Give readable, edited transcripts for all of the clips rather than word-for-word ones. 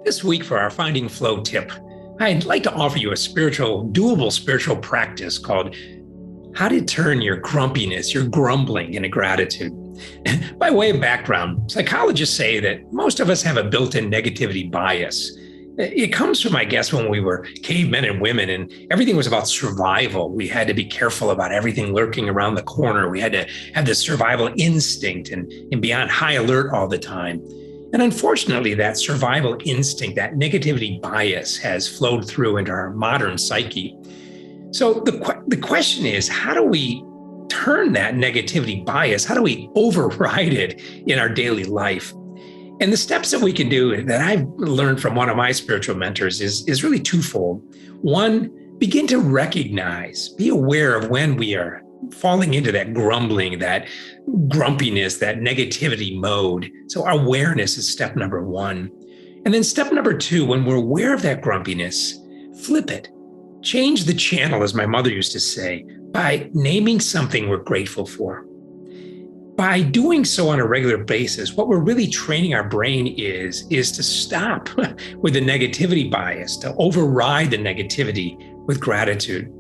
This week for our Finding Flow tip, I'd like to offer you a doable spiritual practice called how to turn your grumpiness, your grumbling into gratitude. By way of background, psychologists say that most of us have a built-in negativity bias. It comes from, I guess, when we were cavemen and women and everything was about survival. We had to be careful about everything lurking around the corner. We had to have this survival instinct and be on high alert all the time. And unfortunately, that survival instinct, that negativity bias has flowed through into our modern psyche. So the question is, how do we turn that negativity bias? How do we override it in our daily life? And the steps that we can do that I've learned from one of my spiritual mentors is really twofold. One, begin to recognize, be aware of when we are falling into that grumbling, that grumpiness, that negativity mode. So awareness is step number one. And then step number two, when we're aware of that grumpiness, flip it. Change the channel, as my mother used to say, by naming something we're grateful for. By doing so on a regular basis, what we're really training our brain is to stop with the negativity bias, to override the negativity with gratitude.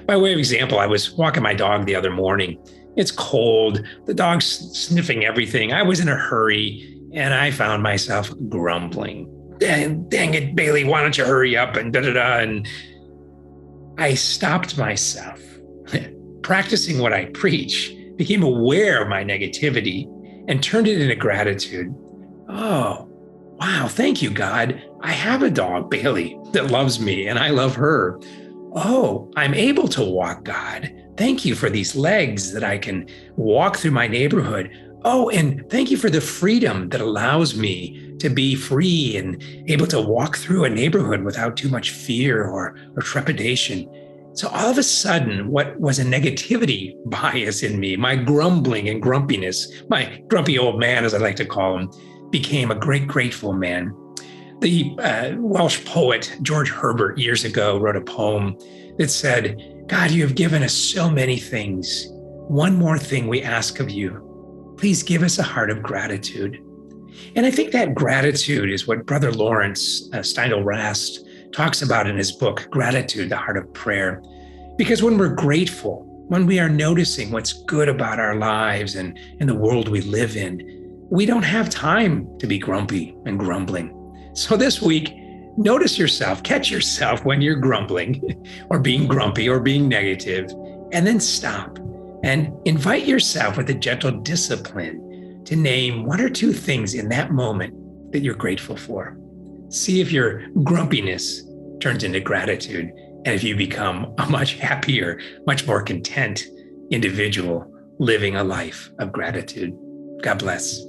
By way of example, I was walking my dog the other morning. It's cold, the dog's sniffing everything. I was in a hurry and I found myself grumbling. Dang it, Bailey, why don't you hurry up and da-da-da. And I stopped myself, practicing what I preach, became aware of my negativity and turned it into gratitude. Oh, wow, thank you, God. I have a dog, Bailey, that loves me and I love her. Oh, I'm able to walk, God. Thank you for these legs that I can walk through my neighborhood. Oh, and thank you for the freedom that allows me to be free and able to walk through a neighborhood without too much fear or trepidation. So all of a sudden, what was a negativity bias in me, my grumbling and grumpiness, my grumpy old man, as I like to call him, became a great, grateful man. The Welsh poet George Herbert years ago wrote a poem that said, God, you have given us so many things. One more thing we ask of you. Please give us a heart of gratitude. And I think that gratitude is what Brother Lawrence Steindl Rast talks about in his book, Gratitude, the Heart of Prayer. Because when we're grateful, when we are noticing what's good about our lives and the world we live in, we don't have time to be grumpy and grumbling. So this week, notice yourself, catch yourself when you're grumbling or being grumpy or being negative, and then stop and invite yourself with a gentle discipline to name one or two things in that moment that you're grateful for. See if your grumpiness turns into gratitude and if you become a much happier, much more content individual living a life of gratitude. God bless.